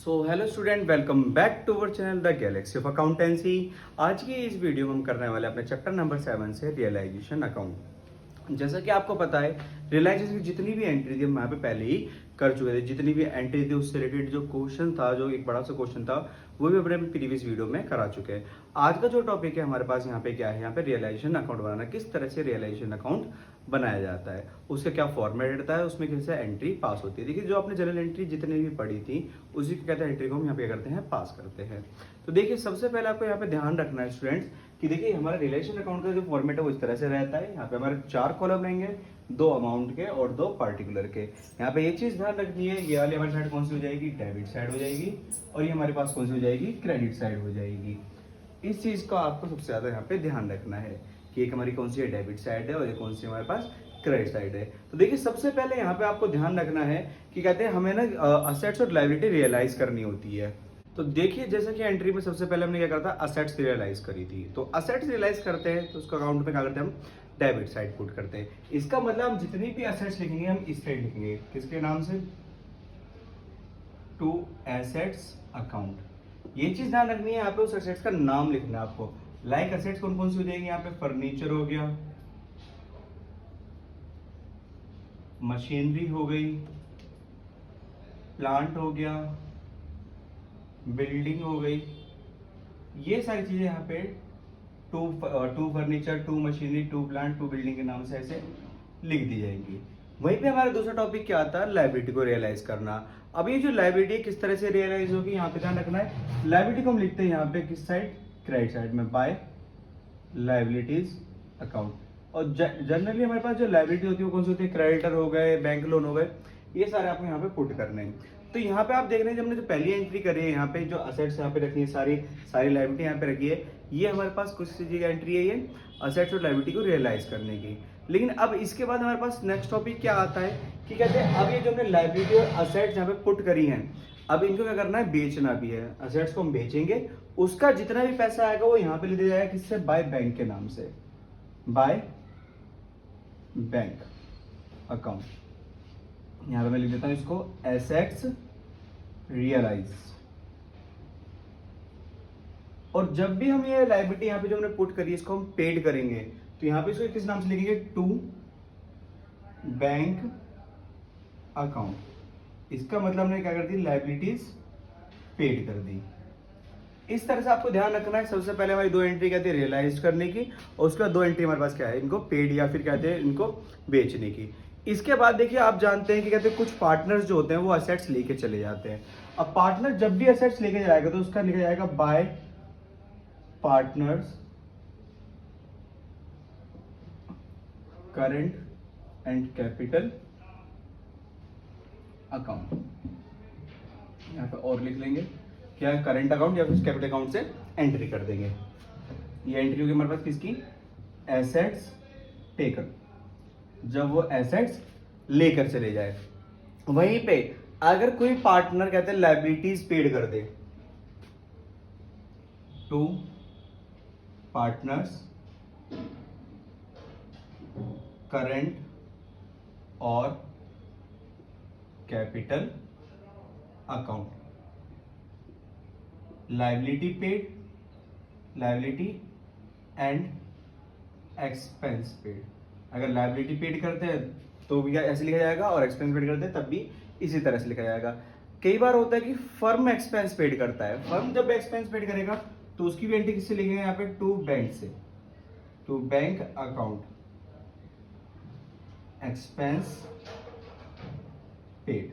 So hello student, welcome back to our channel the Galaxy of Accountancy. आज की इस video में हम करने वाले अपने चैप्टर नंबर 7 से रियलाइजेशन अकाउंट। जैसा कि आपको पता है, रियलाइजेशन की जितनी भी एंट्री थी हम यहाँ पे पहले ही कर चुके थे। जितनी भी एंट्री थी उससे रिलेटेड जो क्वेश्चन था, जो एक बड़ा सा क्वेश्चन था, वो भी अपने प्रीवियस वीडियो में करा चुके हैं। आज का जो टॉपिक है हमारे पास यहाँ पे क्या है, यहाँ पे रियलाइजेशन अकाउंट बनाना, किस तरह से रियलाइजेशन अकाउंट बनाया जाता है, उसका क्या फॉर्मेट रहता है, उसमें कैसे एंट्री पास होती है। देखिए, जो आपने जनरल एंट्री जितनी भी पढ़ी थी उसी को कहते हैं एंट्री को हम यहाँ पे करते हैं, पास करते हैं। तो देखिए, सबसे पहले आपको यहाँ पे ध्यान रखना है स्टूडेंट्स कि देखिए हमारा रिलेशन अकाउंट का जो फॉर्मेट है वो इस तरह से रहता है। यहाँ पे हमारे 4 कॉलम रहेंगे, 2 अमाउंट के और 2 पार्टिकुलर के। यहाँ पे ये चीज ध्यान रखनी है, ये वाली हमारी साइड कौन सी हो जाएगी, डेबिट साइड हो जाएगी, और ये हमारे पास कौन सी हो जाएगी, क्रेडिट साइड हो जाएगी। इस चीज का आपको सबसे ज्यादा यहाँ पे ध्यान रखना है कि एक हमारी कौन सी है, डेबिट साइड है, और एक कौन सी हमारे पास क्रेडिट साइड है। तो देखिए, सबसे पहले यहाँ पे आपको ध्यान रखना है कि कहते हैं हमें ना असेट्स और लायबिलिटी रियलाइज करनी होती है। तो देखिए, जैसे कि एंट्री में सबसे पहले हमने क्या करा था, असेट्स रियलाइज करी थी। तो असेट्स रियलाइज करते हैं तो उसका अकाउंट में क्या करते हैं, हम डेबिट साइड पुट करते हैं। इसका मतलब हम जितनी भी असेट्स लिखेंगे हम इस साइड लिखेंगे, किसके नाम से, टू एसेट्स अकाउंट। ये चीज ध्यान रखनी है, यहाँ पे उस असेट्स का नाम लिखना है आपको। लाइक असेट्स कौन कौन सी हो जाएंगी, यहाँ पे फर्नीचर हो गया, मशीनरी हो गई, प्लांट हो गया, बिल्डिंग हो गई। ये सारी चीजें यहाँ पे to furniture, to machinery, to plant, to building के नाम से ऐसे लिख दी जाएंगी। वहीं पे हमारा दूसरा टॉपिक क्या आता है, लायबिलिटी को रियलाइज करना। अब ये जो लायबिलिटी किस तरह से रियलाइज होगी, यहाँ पे ध्यान रखना है। लायबिलिटी को हम लिखते हैं यहाँ पे किस साइड, क्रेडिट साइड में, बाय लायबिलिटीज अकाउंट। और जनरली हमारे पास जो लायबिलिटी होती है वो कौन सी होती है, क्रेडिटर हो गए, बैंक लोन हो गए, ये सारे आपको यहाँ पे पुट करने हैं। तो यहाँ पे आप देख रहे हैं, जब हमने जो पहली एंट्री करी है, यहाँ पे जो असेट्स यहाँ पे रखी है, सारी सारी लायबिलिटी यहाँ पे रखी है, ये हमारे पास कुछ सी एंट्री है, ये असेट्स और लायबिलिटी को रियलाइज करने की। लेकिन अब इसके बाद हमारे पास नेक्स्ट टॉपिक क्या आता है कि कहते हैं अब ये जो हमने लायबिलिटी और असेट्स यहाँ पे पुट करी है, अब इनको क्या करना है, बेचना भी है। असेट्स को हम बेचेंगे, उसका जितना भी पैसा आएगा वो यहाँ पे लिख दिया जाएगा, किससे, बाय बैंक के नाम से, बाय बैंक अकाउंट। यहां पे मैं लिख देता हूं इसको एसेट्स रियलाइज। और जब भी हम ये लायबिलिटी यहाँ पे जो हमने पुट करी है इसको हम पेड करेंगे, तो यहाँ पे इसको किस नाम से लिखेंगे, टू बैंक अकाउंट। इसका मतलब हमने क्या कर दी, लायबिलिटीज पेड कर दी। इस तरह से आपको ध्यान रखना है। सबसे पहले हमारी 2 एंट्री कहते हैं रियलाइज करने की, और उसके बाद 2 एंट्री हमारे पास क्या है, इनको पेड या फिर कहते हैं इनको बेचने की। इसके बाद देखिए, आप जानते हैं कि कहते हैं कुछ पार्टनर्स जो होते हैं वो असेट्स लेके चले जाते हैं। अब पार्टनर जब भी असेट्स लेके जाएगा तो उसका लिखा जाएगा bye partners current and capital account. यहाँ पे और लिख लेंगे क्या, करंट अकाउंट या फिर कैपिटल अकाउंट से एंट्री कर देंगे। ये एंट्री होगी हमारे पास किसकी, एसेट्स टेकन, जब वो एसेट्स लेकर चले जाए। वहीं पे अगर कोई पार्टनर कहते हैं लायबिलिटीज पेड कर दे, टू पार्टनर्स करंट और capital account, liability paid, liability and expense paid. अगर लायबिलिटी पेड करते हैं तो भी ऐसे लिखा जाएगा, और एक्सपेंस पेड करते हैं तब भी इसी तरह से लिखा जाएगा। कई बार होता है कि फर्म एक्सपेंस पेड करता है, फर्म जब एक्सपेंस पेड करेगा तो उसकी भी एंट्री किससे लिखेंगे, यहाँ पे टू बैंक से, to bank account expense paid.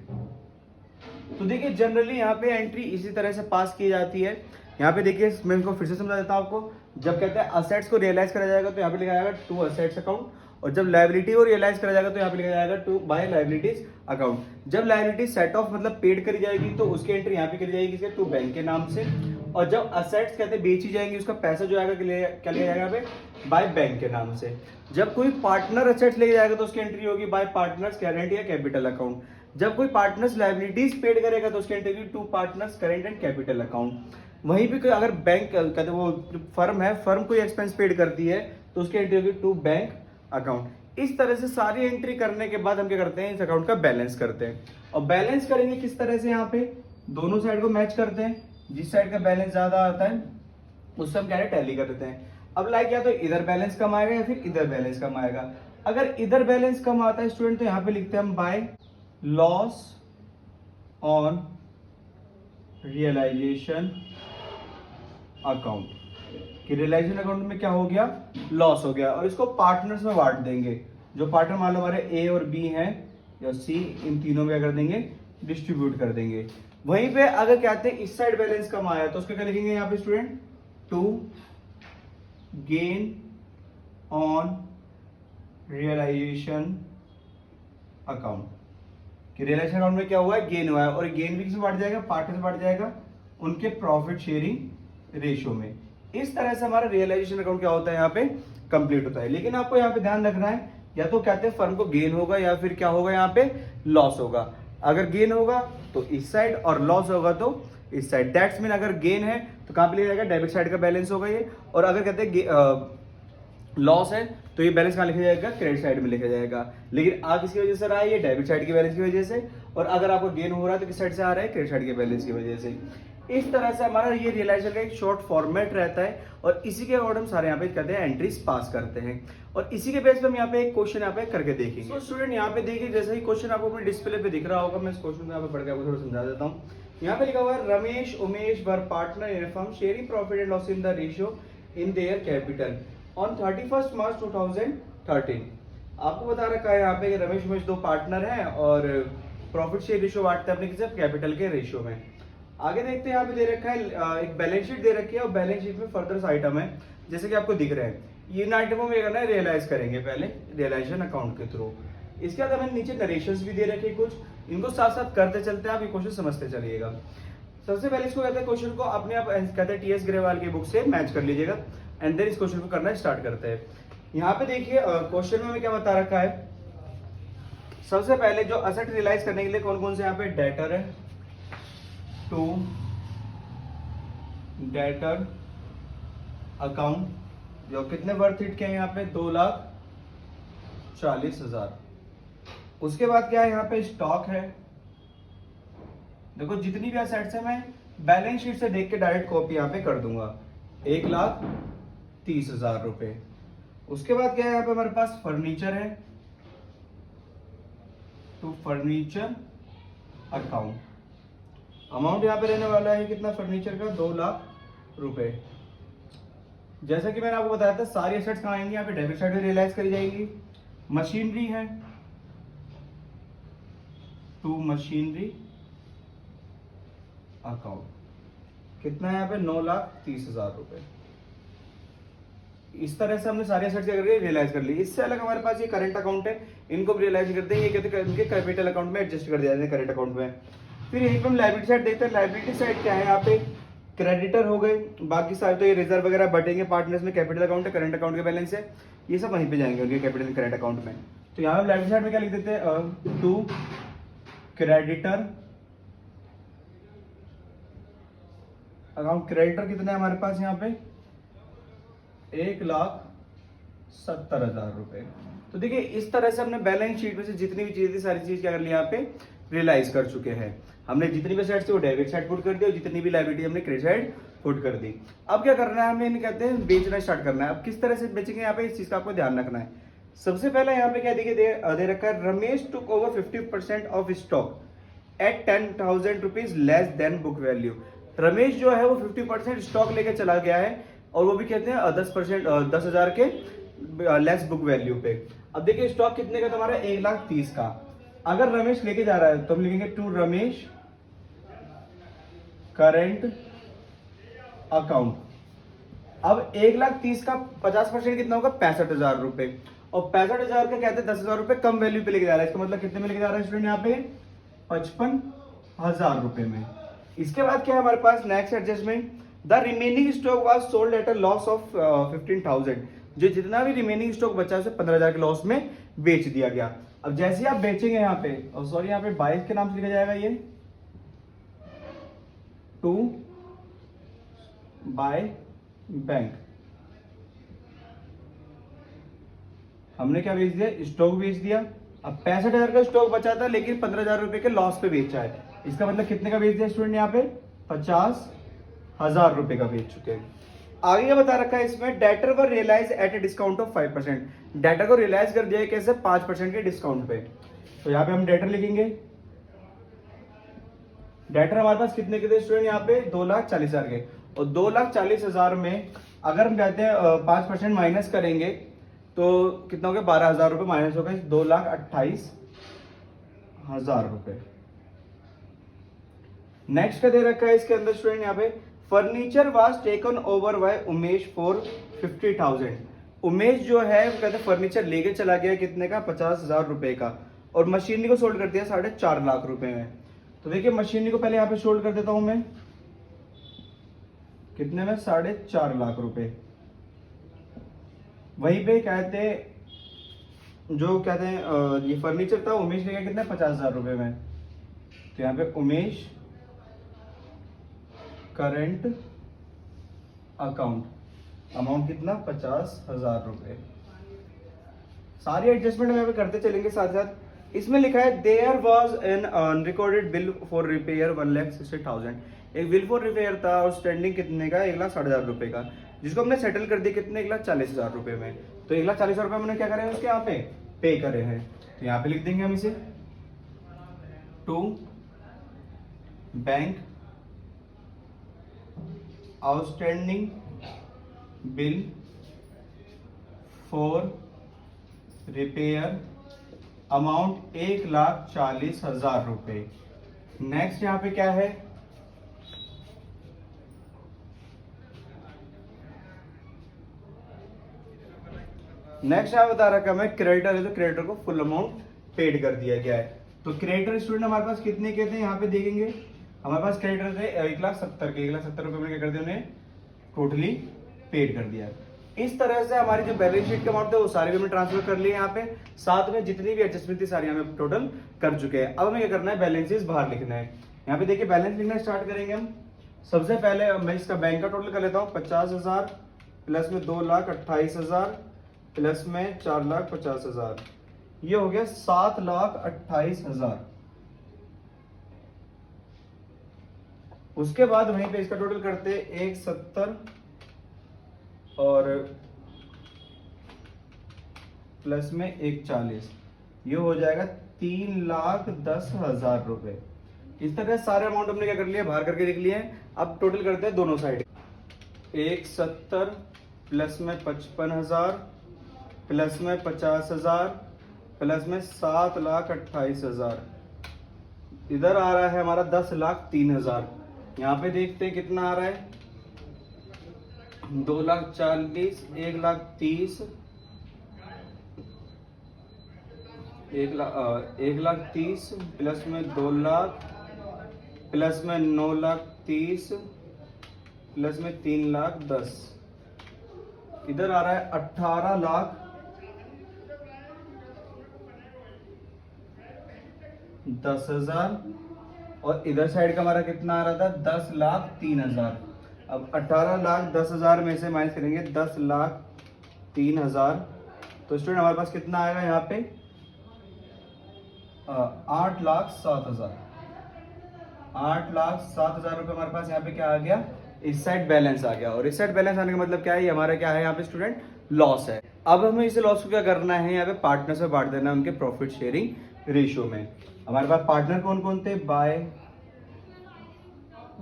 तो देखिए, जनरली यहाँ पे एंट्री इसी तरह से पास की जाती है। यहाँ पे देखिए, मैं इनको फिर से समझा देता हूँ आपको। जब कहते हैं असेट्स को रियलाइज करा जाएगा तो यहाँ पे लिखा जाएगा टू असेट्स अकाउंट, और जब लायबिलिटी को रियलाइज करा जाएगा तो यहाँ पे लिखा जाएगा टू बाय लायबिलिटीज अकाउंट। जब लायबिलिटी सेट ऑफ मतलब पेड करी जाएगी तो उसकी एंट्री यहाँ पे करी जाएगी किसके, टू बैंक के नाम से। और जब असेट्स कहते हैं बेची जाएंगी, उसका पैसा जो आएगा क्या लिया जाएगा यहाँ पे, बाय बैंक के नाम से। जब कोई पार्टनर असेट्स लेके जाएगा तो उसकी एंट्री होगी बाय पार्टनर्स करंट या कैपिटल अकाउंट। जब कोई पार्टनर्स लायबिलिटीज पेड करेगा तो उसकी एंट्री होगी to partners current and capital account. वहीं पे अगर बैंक कहते हैं वो फर्म है, फर्म कोई एक्सपेंस पेड करती है तो उसकी एंट्री होगी टू बैंक अकाउंट। इस तरह से सारी एंट्री करने के बाद हम क्या करते हैं, इस अकाउंट का बैलेंस करते हैं। और बैलेंस करेंगे किस तरह से, यहाँ पे दोनों साइड को मैच करते हैं, जिस साइड का बैलेंस ज्यादा आता है उससे हम क्या है टैली कर देते हैं। अब लाइक या तो इधर बैलेंस कम आएगा या फिर इधर बैलेंस कम आएगा। अगर इधर बैलेंस कम आता है स्टूडेंट तो यहाँ पे लिखते हैं हम by loss on realisation account, कि रियलाइजेशन अकाउंट में क्या हो गया, लॉस हो गया, और इसको पार्टनर्स में बांट देंगे। जो पार्टनर मान लो हमारे ए और बी हैं या सी, इन तीनों में क्या कर देंगे, डिस्ट्रीब्यूट कर देंगे। वहीं पे अगर कहते हैं इस साइड बैलेंस कम आया तो उसको क्या लिखेंगे यहाँ पे student, to gain on realisation account, कि रियलाइजेशन अकाउंट में क्या हुआ है, गेन हुआ है, और गेन भी किसमें बांट जाएगा, पार्टनर से बांट जाएगा उनके प्रॉफिट शेयरिंग रेशियो में। इस तरह से हमारा रियलाइजेशन अकाउंट क्या होता है, यहाँ पे कंप्लीट होता है। लेकिन आपको यहाँ पे ध्यान रखना है, या तो कहते हैं फर्म को गेन होगा या फिर क्या होगा, यहाँ पे लॉस होगा। अगर गेन होगा तो इस साइड और लॉस होगा तो इस साइड। दैट्स मीन अगर गेन है तो कहां पे लिखा जाएगा, डेबिट साइड का बैलेंस होगा ये, और अगर कहते हैं लॉस है तो ये बैलेंस कहां लिखा जाएगा, क्रेडिट साइड में लिखा जाएगा। लेकिन आ किसकी वजह से रहा है, ये डेबिट साइड के बैलेंस की वजह से, और अगर आपको गेन हो रहा है तो किस साइड से आ रहा है, क्रेडिट साइड के बैलेंस की वजह से। इस तरह से हमारा ये रियलाइजेशन का एक शॉर्ट फॉर्मेट रहता है, और इसी के अकॉर्डिंग हम सारे यहाँ पे कहते हैं एंट्रीज पास करते हैं, और इसी के बेस पे हम यहाँ पे एक क्वेश्चन यहाँ पे करके देखेंगे। तो स्टूडेंट यहाँ पे देखिए, जैसे ही क्वेश्चन आपको अपने डिस्प्ले पे दिख रहा होगा, मैं इस क्वेश्चन को यहाँ पे पढ़ के आपको थोड़ा समझा देता हूँ। यहाँ पे लिखा हुआ है, Ramesh Umesh were partner in firm sharing profit and loss in the ratio in their capital on 31 March 2013। आपको बता रखा है यहाँ पे कि रमेश उमेश दो पार्टनर हैं और प्रॉफिट शेयर रेशियो बांटते हैं अपने किसी कैपिटल के रेशियो में। आगे देखते हैं, यहाँ पे दे रखा है एक बैलेंस शीट दे रखी है, और बैलेंस शीट में फर्दर आइटम है जैसे कि आपको दिख रहे हैं। इन आइटमों में करना है रियलाइज करेंगे पहले रियलाइजेशन अकाउंट के थ्रू। इसके बाद हमें नीचे नरेशंस भी दे रखे कुछ, इनको साथ साथ करते चलते हैं, आप ये क्वेश्चन समझते चलिएगा। सबसे पहले इसको कहते हैं, क्वेश्चन को अपने आप कहते हैं टीएस ग्रेवाल की बुक से मैच कर लीजिएगा, एंड देन इस क्वेश्चन को करना स्टार्ट करते हैं। यहाँ पे देखिए क्वेश्चन में हमें क्या बता रखा है, सबसे पहले जो असेट रियलाइज करने के लिए कौन कौन से यहाँ पे डेटर है, टू डेटर अकाउंट, जो कितने वर्थ इट के हैं यहाँ पे, 2,40,000। उसके बाद क्या है, यहाँ पे स्टॉक है। देखो जितनी भी असेट्स है मैं बैलेंस शीट से देख के डायरेक्ट कॉपी यहाँ पे कर दूंगा, 1,30,000 रुपए। उसके बाद क्या है, यहाँ पे हमारे पास फर्नीचर है, टू फर्नीचर अकाउंट। अमाउंट यहाँ पे रहने वाला है कितना, फर्नीचर का 2 लाख रुपए। जैसा कि मैंने आपको बताया था, सारी एसेट्स कहाँ आएंगी, यहाँ पे डेबिट साइड में रियलाइज करी जाएंगी। मशीनरी है, टू मशीनरी अकाउंट, कितना है यहाँ पे, 9,30,000 रुपए। इस तरह से हमने सारे एसेट्स क्या करके रियलाइज कर ली। इससे अलग हमारे पास ये करंट अकाउंट है, इनको रियलाइज करते हैं, ये कहते हैं इनके कैपिटल अकाउंट में एडजस्ट कर दिया जाता है करंट अकाउंट में। फिर यहीं पर हम लायबिलिटी साइड देखते हैं, लायबिलिटी साइड क्या है, यहाँ पे क्रेडिटर हो गए, बाकी सारे तो ये रिजर्व वगैरह बटेंगे पार्टनर्स में, कैपिटल अकाउंट है, करंट अकाउंट के बैलेंस है, ये सब वहीं पे जाएंगे उनके कैपिटल करंट अकाउंट में। तो यहाँ पे लायबिलिटी साइड में क्या लिख देते हैं, टू क्रेडिटर अकाउंट। क्रेडिटर कितना है हमारे पास यहाँ पे, 1,70,000 रुपए। तो देखिए इस तरह से हमने बैलेंस शीट में से जितनी भी चीज थी सारी चीज क्या कर ली, यहाँ पे रियलाइज कर चुके हैं। हमने जितनी भी साइड थी वो डेबिट साइड पुट कर दी, और जितनी भी लायबिलिटी हमने क्रेडिट साइड पुट कर दी। अब क्या करना है, हमें इन्हें कहते हैं बेचना स्टार्ट करना है। अब किस तरह से बेचेंगे, यहाँ पे इस चीज का आपको ध्यान रखना है। सबसे पहले यहाँ पे क्या देखिए दे रखा है, Ramesh took over 50% of stock at 10,000 rupees less than book value. Ramesh जो है वो 50% स्टॉक लेके चला गया है, और वो भी कहते हैं 10% 10,000 के लेस बुक वैल्यू पे। अब देखिए स्टॉक कितने का तुम्हारा, 1,30,000 का। अगर रमेश लेके जा रहा है तो हम लिखेंगे टू रमेश करेंट अकाउंट। अब 1,30,000 का 50% कितना होगा, 65,000 रुपए, और 65,000 का कहते हैं 10,000 रुपए कम वैल्यू पे लेके जा रहा है। इसका मतलब कितने में लेके जा रहा है स्टूडेंट, यहाँ पे 55,000 रुपए में। इसके बाद क्या है हमारे पास next adjustment, the remaining stock was sold at a loss of 15,000। जो जितना भी रिमेनिंग स्टॉक बचा उसे 15,000 के लॉस में बेच दिया गया। अब जैसे आप बेचेंगे यहाँ पे, और सॉरी यहाँ पे 22 के नाम से लिखा जाएगा, ये टू बाय बैंक। हमने क्या बेच दिया, स्टॉक बेच दिया, अब 65,000 का स्टॉक बचा था लेकिन 15,000 रुपए के लॉस पे बेचा है। इसका मतलब कितने का बेच दिया स्टूडेंट यहाँ पे? 50,000 रुपए का बेच चुके हैं। आगे क्या बता रखा है इसमें, debtor were realise at a discount of 5%। Debtor को रियलाइज कर दिया कैसे? 5% के डिस्काउंट पे। तो यहाँ पे हम डेटर लिखेंगे। डेटर हमारे पास कितने के थे स्टूडेंट? यहाँ पे 2,40,000 के। और 2,40,000 में अगर हम कहते हैं 5% माइनस करेंगे तो कितना हो गया? 12,000 रुपए माइनस हो गए, 2,28,000 रुपए। नेक्स्ट का दे रखा है इसके अंदर स्टूडेंट यहाँ पे, furniture was taken over by Umesh for 50,000। Umesh जो है वो कहते हैं फर्नीचर लेके चला गया कितने का? 50,000 रुपए का। और मशीनरी को सोल्ड कर दिया 4.5 लाख रुपए में। तो देखिए मशीनरी को पहले यहाँ पे सोल्ड कर देता हूं मैं, कितने में? 4.5 लाख रुपए। वहीं पे कहते जो कहते हैं ये फर्नीचर था उमेश ने क्या कितना? 50,000 रुपए में। तो यहाँ पे उमेश करंट अकाउंट अमाउंट कितना? 50,000 रुपए। सारी एडजस्टमेंट हम यहाँ पे करते चलेंगे साथ साथ। इसमें लिखा है there was an unrecorded bill for repair 1,60,000। एक बिल फॉर रिपेयर था और स्टैंडिंग कितने का? 1,60,000 रुपए का, जिसको हमने सेटल कर दिया कितने? 1,40,000 रुपए में। तो 1,40,000 रुपए हमने क्या करे हैं उसके यहाँ पे? पे करे हैं। तो यहाँ पे लिख देंगे हम इसे, to bank outstanding bill for repair amount 1,40,000 रुपए। नेक्स्ट यहाँ पे क्या है? नेक्स्ट यहाँ बता रखा है क्रेडिटर है तो क्रेडिटर को फुल अमाउंट पेड कर दिया गया है। तो क्रेडिटर स्टूडेंट हमारे पास कितने के थे यहाँ पे देखेंगे? हमारे पास क्रेडिटर थे 1,70,000 के। 1,70,000 रुपए में क्या कर दिया उन्हें? टोटली पेड कर दिया। इस तरह से हमारी जो बैलेंस शीट के अमाउंट थे वो सारे भी हमने ट्रांसफर कर लिए यहाँ पे। साथ में जितनी भी एडजस्टमेंट थी सारी यहाँ पे टोटल कर चुके हैं। अब हमें क्या करना है? बैलेंसेस बाहर लिखना है। यहाँ पे देखिए बैलेंस लिखना स्टार्ट करेंगे हम। सबसे पहले मैं इसका बैंक का टोटल कर लेता हूँ। 50,000 प्लस में 2,28,000 प्लस में 4,50,000, ये हो गया 7,28,000। उसके बाद वहीं पे इसका टोटल करते 1,70 और प्लस में 1,40, ये हो जाएगा 3,10,000 रुपए। इस तरह सारे अमाउंट हमने क्या कर लिया? बाहर करके लिख लिए हैं। अब टोटल करते हैं दोनों साइड। 1,70 प्लस में 55,000 प्लस में 50,000 प्लस में 7,28,000, इधर आ रहा है हमारा 10,03,000। यहाँ पे देखते हैं कितना आ रहा है? 2,40,000, 1,30,000, 1,30,000 प्लस में 2,00,000 प्लस में 9,30,000 प्लस में 3,10,000, इधर आ रहा है 18,10,000। और इधर साइड का हमारा कितना आ रहा था? 10,03,000। अब 18,10,000 में से माइनस करेंगे 10,03,000, तो स्टूडेंट हमारे पास कितना आएगा यहाँ पे? 8,07,000। 8,07,000 रुपए हमारे पास यहाँ पे क्या आ गया? इस साइड बैलेंस आ गया। और इस साइड बैलेंस आने का मतलब क्या है? हमारा क्या है यहाँ पे स्टूडेंट? लॉस है। अब हमें इसे लॉस को क्या करना है? यहाँ पे पार्टनर से बांट देना है उनके प्रॉफिट शेयरिंग रेशियो में। हमारे पास पार्टनर कौन कौन थे? By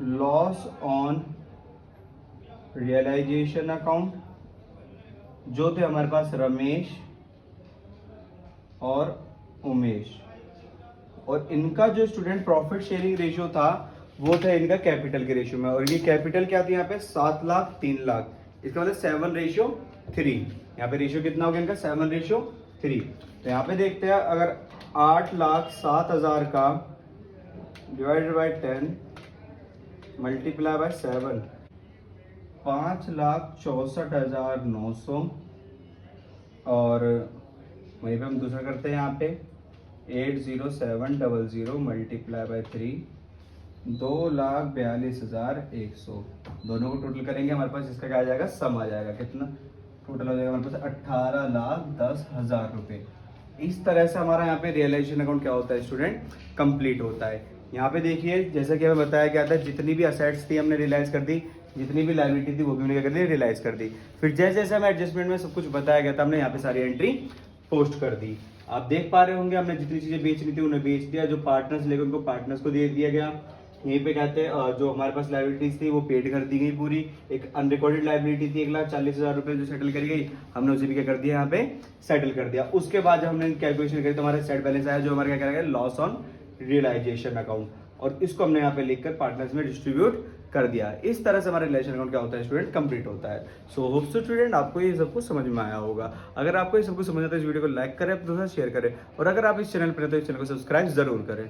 loss on realisation account जो थे हमारे पास रमेश और उमेश। और इनका जो स्टूडेंट प्रॉफिट शेयरिंग रेशियो था वो था इनका कैपिटल के रेशियो में। और ये कैपिटल क्या थी यहाँ पे? 7 लाख 3 लाख, इसका मतलब 7:3। यहाँ पे रेशियो कितना हो गया इनका? 7:3। तो यहाँ पे देखते हैं अगर 8,07,000 का डिवाइडेड बाई 10 मल्टीप्लाई बाय 7, 5,64,900। और वहीं पे हम दूसरा करते हैं यहाँ पे 8,07,00 मल्टीप्लाई बाय 3, 2,42,100। दोनों को टोटल करेंगे हमारे पास इसका क्या आ जाएगा? सम आ जाएगा। कितना टोटल हो जाएगा हमारे पास? 18,10,000 रुपए। इस तरह से हमारा यहाँ पे रियलाइजेशन अकाउंट क्या होता है स्टूडेंट, कंप्लीट होता है। यहाँ पे देखिए जैसा कि हमें बताया गया था, जितनी भी असेट्स थी हमने रियलाइज कर दी, जितनी भी लायबिलिटी थी वो भी हमने क्या कर दी, रियलाइज कर दी। फिर जैसे जैसे हमें एडजस्टमेंट में सब कुछ बताया गया था, हमने यहाँ पे सारी एंट्री पोस्ट कर दी। आप देख पा रहे होंगे हमने जितनी चीजें बेचनी थी उन्हें बेच दिया, जो पार्टनर्स लेकर उनको पार्टनर्स को दे दिया गया। यहीं पे कहते हैं जो हमारे पास लाइबिलिटीज थी वो पेड कर दी गई पूरी। एक अनरिकॉर्डेड लाइबिलिटी थी 1,40,000 रुपए जो सेटल करी गई, हमने उसे भी क्या कर दिया, यहाँ पे सेटल कर दिया। उसके बाद जब हमने कैलकुलेशन करी तो हमारा सेट बैलेंस आया जो हमारा क्या करेगा, लॉस ऑन रियलाइजेशन अकाउंट, और इसको हमने यहाँ पे लिखकर पार्टनर्स में डिस्ट्रीब्यूट कर दिया। इस तरह से हमारा रिलेशन अकाउंट क्या होता है स्टूडेंट, कंप्लीट होता है। सो होप सो स्टूडेंट आपको ये सब कुछ समझ में आया होगा। अगर आपको ये सब कुछ समझ आता है, इस वीडियो को लाइक करें, अपने दोस्तों शेयर करें, और अगर आप इस चैनल पर हैं तो इस चैनल को सब्सक्राइब जरूर करें।